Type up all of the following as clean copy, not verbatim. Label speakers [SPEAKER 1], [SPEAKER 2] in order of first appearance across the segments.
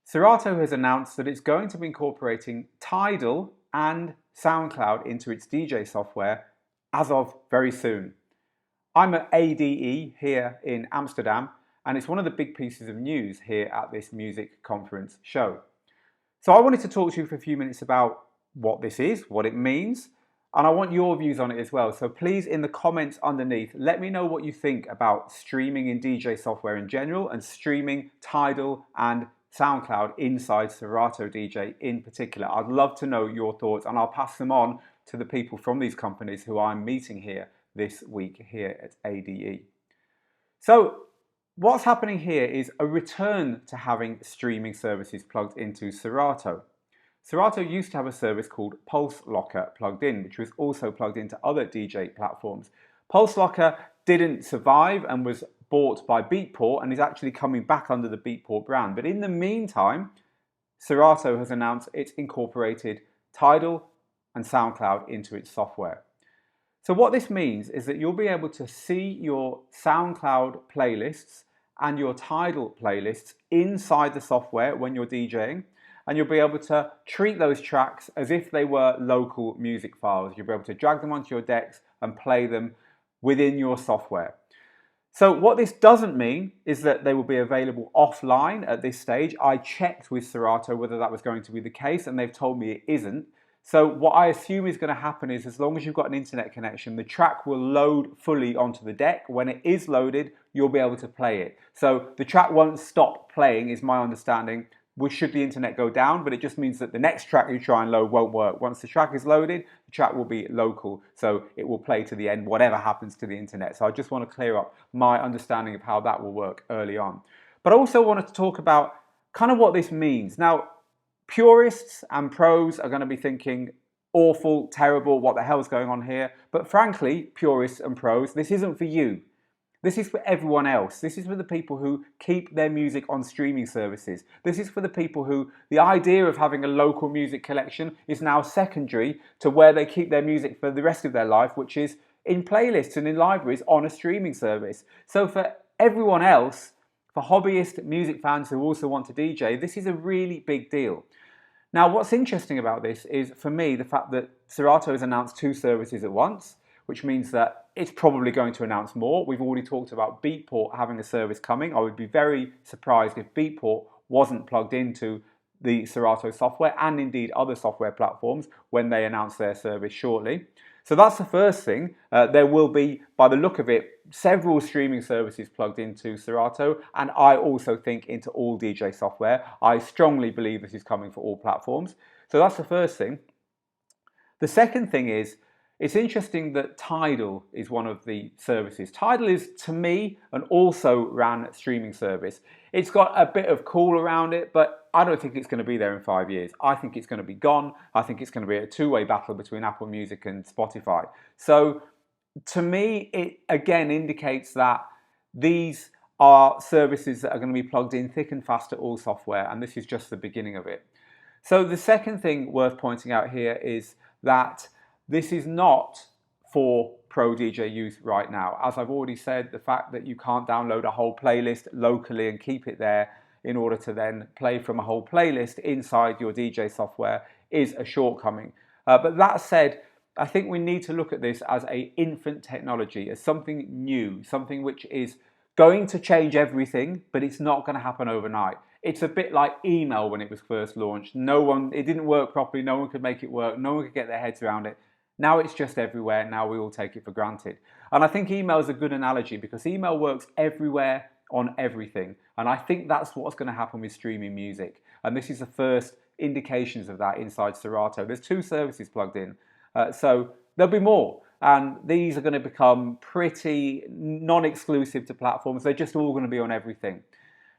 [SPEAKER 1] Serato has announced that it's going to be incorporating Tidal and SoundCloud into its DJ software as of very soon. I'm at ADE here in Amsterdam, and it's one of the big pieces of news here at this music conference show. So I wanted to talk to you for a few minutes about what this is, what it means, and I want your views on it as well. So please, in the comments underneath, let me know what you think about streaming in DJ software in general and streaming Tidal and SoundCloud inside Serato DJ in particular. I'd love to know your thoughts, and I'll pass them on to the people from these companies who I'm meeting here this week here at ADE. So what's happening here is a return to having streaming services plugged into Serato. Serato used to have a service called Pulse Locker plugged in, which was also plugged into other DJ platforms. Pulse Locker didn't survive and was bought by Beatport and is actually coming back under the Beatport brand. But in the meantime, Serato has announced it's incorporated Tidal and SoundCloud into its software. So what this means is that you'll be able to see your SoundCloud playlists and your Tidal playlists inside the software when you're DJing, and you'll be able to treat those tracks as if they were local music files. You'll be able to drag them onto your decks and play them within your software. So what this doesn't mean is that they will be available offline at this stage. I checked with Serato whether that was going to be the case, and they've told me it isn't. So what I assume is going to happen is, as long as you've got an internet connection, the track will load fully onto the deck. When it is loaded, you'll be able to play it. So the track won't stop playing, is my understanding, should the internet go down, but it just means that the next track you try and load won't work. Once the track is loaded, the track will be local, so it will play to the end, whatever happens to the internet. So I just want to clear up my understanding of how that will work early on. But I also wanted to talk about kind of what this means. Now, purists and pros are going to be thinking, awful, terrible, what the hell's going on here? But frankly, purists and pros, this isn't for you. This is for everyone else. This is for the people who keep their music on streaming services. This is for the people who the idea of having a local music collection is now secondary to where they keep their music for the rest of their life, which is in playlists and in libraries on a streaming service. So for everyone else, for hobbyist music fans who also want to DJ, this is a really big deal. Now, what's interesting about this is, for me, the fact that Serato has announced two services at once, which means that it's probably going to announce more. We've already talked about Beatport having a service coming. I would be very surprised if Beatport wasn't plugged into the Serato software and indeed other software platforms when they announce their service shortly. So that's the first thing. There will be, by the look of it, several streaming services plugged into Serato, and I also think into all DJ software. I strongly believe this is coming for all platforms. So that's the first thing. The second thing is, it's interesting that Tidal is one of the services. Tidal is, to me, an also-ran streaming service. It's got a bit of cool around it, but I don't think it's going to be there in 5 years. I think it's going to be gone. I think it's going to be a two-way battle between Apple Music and Spotify. So, to me, it again indicates that these are services that are going to be plugged in thick and fast to all software, and this is just the beginning of it. So the second thing worth pointing out here is that this is not for pro DJ use right now. As I've already said, the fact that you can't download a whole playlist locally and keep it there in order to then play from a whole playlist inside your DJ software is a shortcoming. But that said, I think we need to look at this as an infant technology, as something new, something which is going to change everything, but it's not going to happen overnight. It's a bit like email when it was first launched. It didn't work properly, no one could make it work, no one could get their heads around it. Now it's just everywhere, now we all take it for granted. And I think email is a good analogy because email works everywhere on everything. And I think that's what's going to happen with streaming music. And this is the first indications of that inside Serato. There's two services plugged in, so there'll be more. And these are going to become pretty non-exclusive to platforms. They're just all going to be on everything.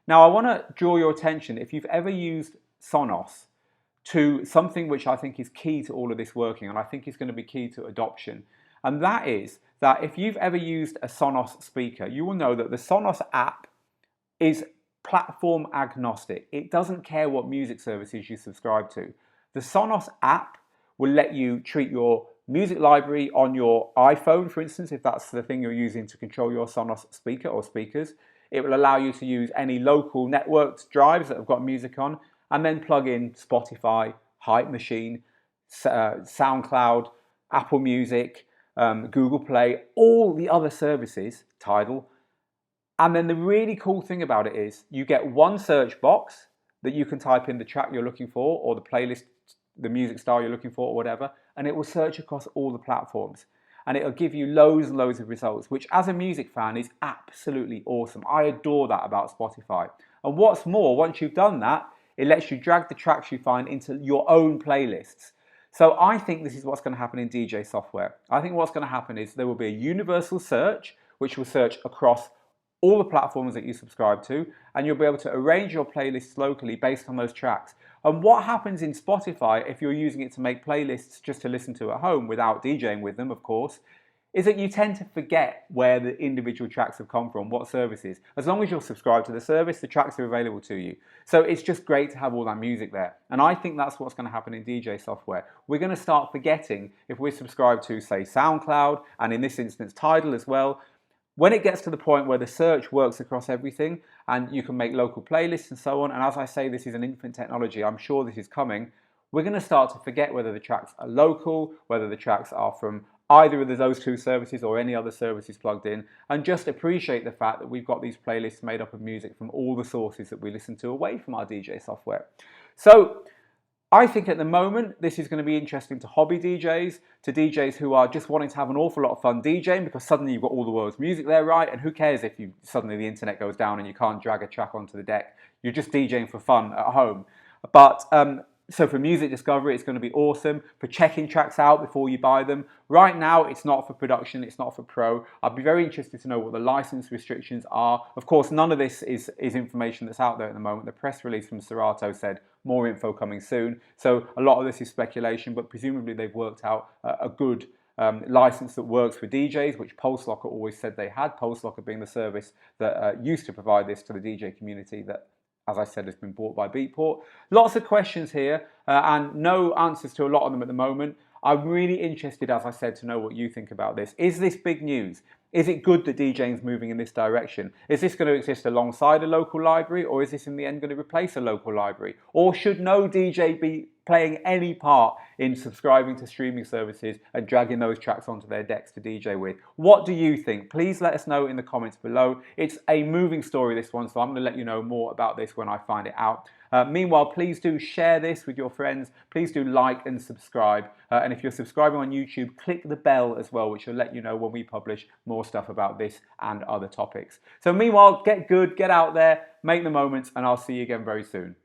[SPEAKER 1] Now, I want to draw your attention, if you've ever used Sonos, to something which I think is key to all of this working, and I think is going to be key to adoption. And that is that if you've ever used a Sonos speaker, you will know that the Sonos app is platform agnostic. It doesn't care what music services you subscribe to. The Sonos app will let you treat your music library on your iPhone, for instance, if that's the thing you're using to control your Sonos speaker or speakers. It will allow you to use any local networked drives that have got music on, and then plug in Spotify, Hype Machine, SoundCloud, Apple Music, Google Play, all the other services, Tidal. And then the really cool thing about it is you get one search box that you can type in the track you're looking for, or the playlist, the music style you're looking for, or whatever, and it will search across all the platforms. And it'll give you loads and loads of results, which as a music fan is absolutely awesome. I adore that about Spotify. And what's more, once you've done that, it lets you drag the tracks you find into your own playlists. So I think this is what's going to happen in DJ software. I think what's going to happen is there will be a universal search, which will search across all the platforms that you subscribe to, and you'll be able to arrange your playlists locally based on those tracks. And what happens in Spotify, if you're using it to make playlists just to listen to at home without DJing with them, of course, is that you tend to forget where the individual tracks have come from, what services. As long as you're subscribed to the service, the tracks are available to you. So it's just great to have all that music there. And I think that's what's going to happen in DJ software. We're going to start forgetting, if we're subscribed to, say, SoundCloud, and in this instance, Tidal as well. When it gets to the point where the search works across everything and you can make local playlists and so on, and as I say, this is an infant technology, I'm sure this is coming, we're going to start to forget whether the tracks are local, whether the tracks are from either of those two services or any other services plugged in, and just appreciate the fact that we've got these playlists made up of music from all the sources that we listen to away from our DJ software. So I think at the moment this is going to be interesting to hobby DJs, to DJs who are just wanting to have an awful lot of fun DJing, because suddenly you've got all the world's music there, right? And who cares if suddenly the internet goes down and you can't drag a track onto the deck? You're just DJing for fun at home. But so for music discovery, it's going to be awesome. For checking tracks out before you buy them. Right now, it's not for production, it's not for pro. I'd be very interested to know what the license restrictions are. Of course, none of this is information that's out there at the moment. The press release from Serato said more info coming soon. So a lot of this is speculation, but presumably they've worked out a good license that works for DJs, which Pulse Locker always said they had. Pulse Locker being the service that used to provide this to the DJ community that, as I said, has been bought by Beatport. Lots of questions here and no answers to a lot of them at the moment. I'm really interested, as I said, to know what you think about this. Is this big news? Is it good that DJing is moving in this direction? Is this going to exist alongside a local library, or is this in the end going to replace a local library? Or should no DJ be playing any part in subscribing to streaming services and dragging those tracks onto their decks to DJ with? What do you think? Please let us know in the comments below. It's a moving story, this one, so I'm going to let you know more about this when I find it out. Meanwhile, please do share this with your friends. Please do like and subscribe. And if you're subscribing on YouTube, click the bell as well, which will let you know when we publish more stuff about this and other topics. So meanwhile, get good, get out there, make the moments, and I'll see you again very soon.